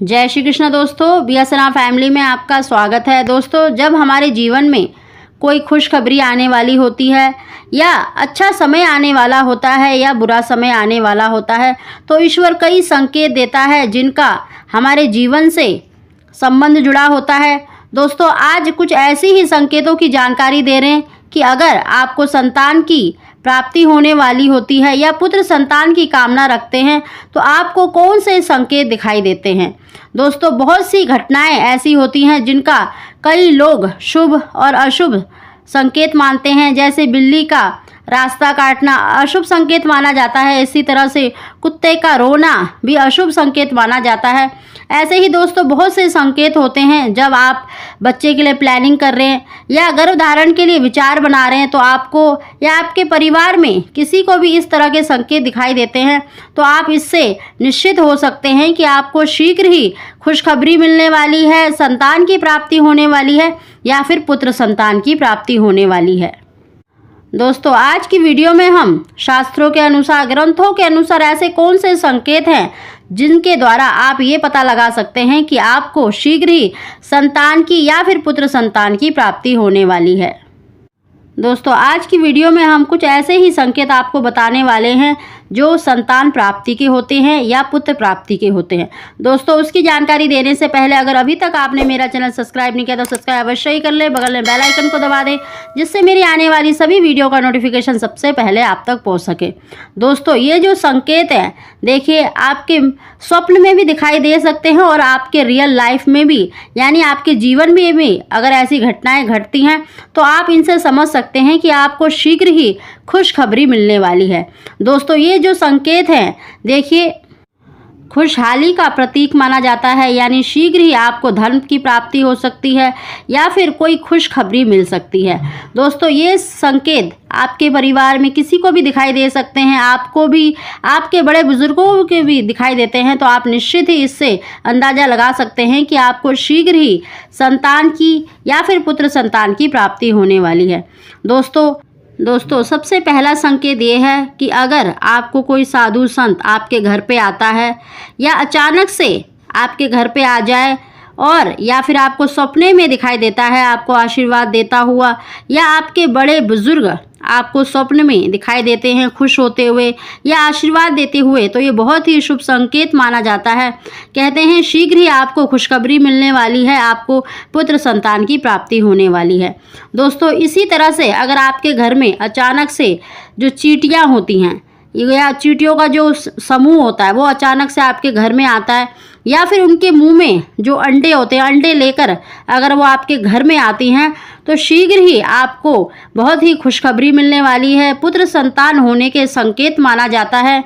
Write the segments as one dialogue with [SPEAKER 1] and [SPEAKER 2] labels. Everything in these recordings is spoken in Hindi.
[SPEAKER 1] जय श्री कृष्ण दोस्तों, बीएसएनआर फैमिली में आपका स्वागत है। दोस्तों, जब हमारे जीवन में कोई खुशखबरी आने वाली होती है या अच्छा समय आने वाला होता है या बुरा समय आने वाला होता है तो ईश्वर कई संकेत देता है जिनका हमारे जीवन से संबंध जुड़ा होता है। दोस्तों, आज कुछ ऐसी ही संकेतों की जानकारी दे रहे हैं कि अगर आपको संतान की प्राप्ति होने वाली होती है या पुत्र संतान की कामना रखते हैं तो आपको कौन से संकेत दिखाई देते हैं। दोस्तों, बहुत सी घटनाएं ऐसी होती हैं जिनका कई लोग शुभ और अशुभ संकेत मानते हैं। जैसे बिल्ली का रास्ता काटना अशुभ संकेत माना जाता है, इसी तरह से कुत्ते का रोना भी अशुभ संकेत माना जाता है। ऐसे ही दोस्तों बहुत से संकेत होते हैं। जब आप बच्चे के लिए प्लानिंग कर रहे हैं या गर्भधारण के लिए विचार बना रहे हैं तो आपको या आपके परिवार में किसी को भी इस तरह के संकेत दिखाई देते हैं तो आप इससे निश्चित हो सकते हैं कि आपको शीघ्र ही खुशखबरी मिलने वाली है, संतान की प्राप्ति होने वाली है या फिर पुत्र संतान की प्राप्ति होने वाली है। दोस्तों, आज की वीडियो में हम शास्त्रों के अनुसार, ग्रंथों के अनुसार ऐसे कौन से संकेत हैं जिनके द्वारा आप ये पता लगा सकते हैं कि आपको शीघ्र ही संतान की या फिर पुत्र संतान की प्राप्ति होने वाली है। दोस्तों, आज की वीडियो में हम कुछ ऐसे ही संकेत आपको बताने वाले हैं जो संतान प्राप्ति के होते हैं या पुत्र प्राप्ति के होते हैं। दोस्तों, उसकी जानकारी देने से पहले अगर अभी तक आपने मेरा चैनल सब्सक्राइब नहीं किया तो सब्सक्राइब अवश्य ही कर ले, बगल में बेल आइकन को दबा दें जिससे मेरी आने वाली सभी वीडियो का नोटिफिकेशन सबसे पहले आप तक पहुंच सके। दोस्तों, ये जो संकेत हैं देखिए आपके स्वप्न में भी दिखाई दे सकते हैं और आपके रियल लाइफ में भी, यानी आपके जीवन में भी अगर ऐसी घटनाएं घटती हैं तो आप इनसे समझ सकते हैं कि आपको शीघ्र ही खुशखबरी मिलने वाली है। दोस्तों, ये जो संकेत हैं देखिए खुशहाली का प्रतीक माना जाता है, यानी शीघ्र ही आपको धन की प्राप्ति हो सकती है या फिर कोई खुशखबरी मिल सकती है। दोस्तों, ये संकेत आपके परिवार में किसी को भी दिखाई दे सकते हैं, आपको भी, आपके बड़े बुजुर्गों के भी दिखाई देते हैं तो आप निश्चित ही इससे अंदाज़ा लगा सकते हैं कि आपको शीघ्र ही संतान की या फिर पुत्र संतान की प्राप्ति होने वाली है। दोस्तों, सबसे पहला संकेत ये है कि अगर आपको कोई साधु संत आपके घर पे आता है या अचानक से आपके घर पे आ जाए और या फिर आपको सपने में दिखाई देता है आपको आशीर्वाद देता हुआ, या आपके बड़े बुजुर्ग आपको स्वप्न में दिखाई देते हैं खुश होते हुए या आशीर्वाद देते हुए, तो ये बहुत ही शुभ संकेत माना जाता है। कहते हैं शीघ्र ही आपको खुशखबरी मिलने वाली है, आपको पुत्र संतान की प्राप्ति होने वाली है। दोस्तों, इसी तरह से अगर आपके घर में अचानक से जो चींटियां होती हैं या चींटियों का जो समूह होता है वो अचानक से आपके घर में आता है, या फिर उनके मुंह में जो अंडे होते हैं, अंडे लेकर अगर वो आपके घर में आती हैं तो शीघ्र ही आपको बहुत ही खुशखबरी मिलने वाली है, पुत्र संतान होने के संकेत माना जाता है।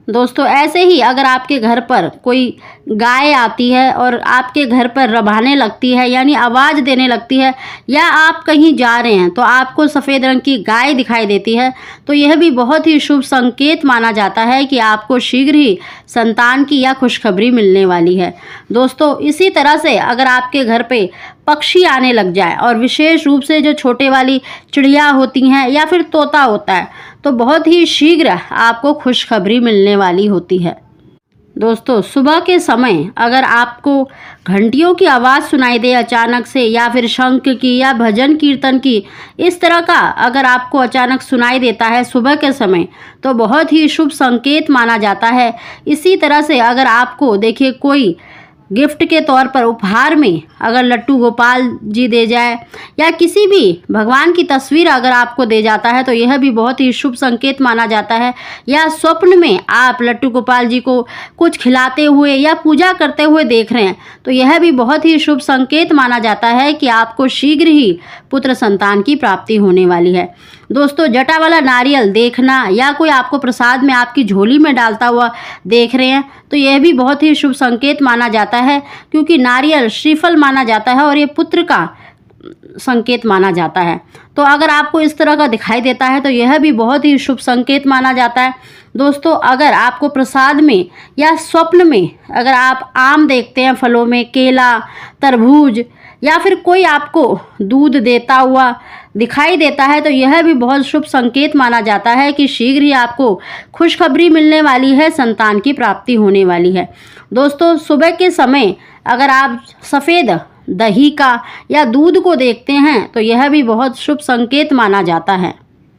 [SPEAKER 1] दोस्तों, ऐसे ही अगर आपके घर पर कोई गाय आती है और आपके घर पर रभाने लगती है, यानी आवाज़ देने लगती है, या आप कहीं जा रहे हैं तो आपको सफ़ेद रंग की गाय दिखाई देती है, तो यह भी बहुत ही शुभ संकेत माना जाता है कि आपको शीघ्र ही संतान की या खुशखबरी मिलने वाली है। दोस्तों, इसी तरह से अगर आपके घर पे पक्षी आने लग जाए और विशेष रूप से जो छोटे वाली चिड़िया होती हैं या फिर तोता होता है तो बहुत ही शीघ्र आपको खुशखबरी मिलने वाली होती है। दोस्तों, सुबह के समय अगर आपको घंटियों की आवाज़ सुनाई दे अचानक से, या फिर शंख की या भजन कीर्तन की, इस तरह का अगर आपको अचानक सुनाई देता है सुबह के समय तो बहुत ही शुभ संकेत माना जाता है। इसी तरह से अगर आपको देखिए कोई गिफ्ट के तौर पर उपहार में अगर लट्टू गोपाल जी दे जाए या किसी भी भगवान की तस्वीर अगर आपको दे जाता है तो यह भी बहुत ही शुभ संकेत माना जाता है, या स्वप्न में आप लट्टू गोपाल जी को कुछ खिलाते हुए या पूजा करते हुए देख रहे हैं तो यह भी बहुत ही शुभ संकेत माना जाता है कि आपको शीघ्र ही पुत्र संतान की प्राप्ति होने वाली है। दोस्तों, जटा वाला नारियल देखना या कोई आपको प्रसाद में आपकी झोली में डालता हुआ देख रहे हैं तो यह भी बहुत ही शुभ संकेत माना जाता है, क्योंकि नारियल श्रीफल माना जाता है और ये पुत्र का संकेत माना जाता है। तो अगर आपको इस तरह का दिखाई देता है तो यह भी बहुत ही शुभ संकेत माना जाता है। दोस्तों, अगर आपको प्रसाद में या स्वप्न में अगर आप आम देखते हैं, फलों में केला, तरबूज, या फिर कोई आपको दूध देता हुआ दिखाई देता है तो यह भी बहुत शुभ संकेत माना जाता है कि शीघ्र ही आपको खुशखबरी मिलने वाली है, संतान की प्राप्ति होने वाली है। दोस्तों, सुबह के समय अगर आप सफ़ेद दही का या दूध को देखते हैं तो यह भी बहुत शुभ संकेत माना जाता है।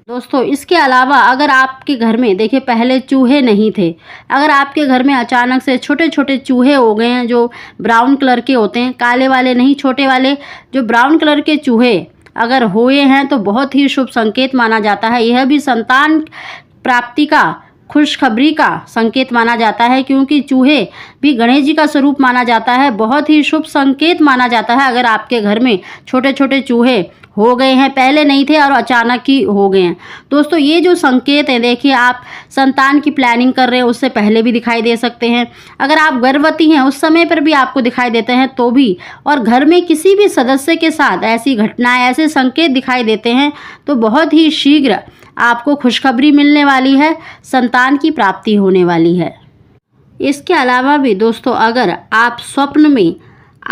[SPEAKER 1] दोस्तों, इसके अलावा अगर आपके घर में देखिए पहले चूहे नहीं थे, अगर आपके घर में अचानक से छोटे छोटे चूहे हो गए हैं जो ब्राउन कलर के होते हैं, काले वाले नहीं, छोटे वाले जो ब्राउन कलर के चूहे अगर हुए हैं तो बहुत ही शुभ संकेत माना जाता है। यह भी संतान प्राप्ति का, खुशखबरी का संकेत माना जाता है, क्योंकि चूहे भी गणेश जी का स्वरूप माना जाता है। बहुत ही शुभ संकेत माना जाता है अगर आपके घर में छोटे छोटे चूहे हो गए हैं, पहले नहीं थे और अचानक ही हो गए हैं। दोस्तों, ये जो संकेत हैं, देखिए आप संतान की प्लानिंग कर रहे हैं उससे पहले भी दिखाई दे सकते हैं, अगर आप गर्भवती हैं उस समय पर भी आपको दिखाई देते हैं तो भी, और घर में किसी भी सदस्य के साथ ऐसी घटनाएं, ऐसे संकेत दिखाई देते हैं तो बहुत ही शीघ्र आपको खुशखबरी मिलने वाली है, संतान की प्राप्ति होने वाली है। इसके अलावा भी दोस्तों, अगर आप स्वप्न में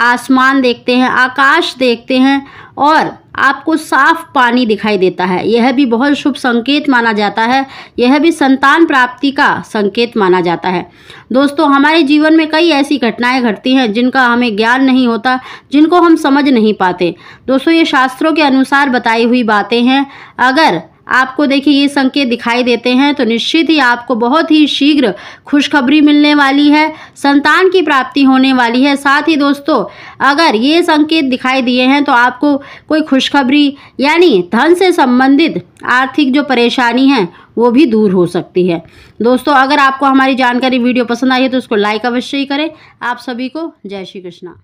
[SPEAKER 1] आसमान देखते हैं, आकाश देखते हैं और आपको साफ पानी दिखाई देता है, यह भी बहुत शुभ संकेत माना जाता है। यह भी संतान प्राप्ति का संकेत माना जाता है। दोस्तों, हमारे जीवन में कई ऐसी घटनाएं घटती हैं जिनका हमें ज्ञान नहीं होता, जिनको हम समझ नहीं पाते। दोस्तों, ये शास्त्रों के अनुसार बताई हुई बातें हैं। अगर आपको देखिए ये संकेत दिखाई देते हैं तो निश्चित ही आपको बहुत ही शीघ्र खुशखबरी मिलने वाली है, संतान की प्राप्ति होने वाली है। साथ ही दोस्तों, अगर ये संकेत दिखाई दिए हैं तो आपको कोई खुशखबरी यानी धन से संबंधित आर्थिक जो परेशानी है वो भी दूर हो सकती है। दोस्तों, अगर आपको हमारी जानकारी वीडियो पसंद आई है तो उसको लाइक अवश्य ही करें। आप सभी को जय श्री कृष्णा।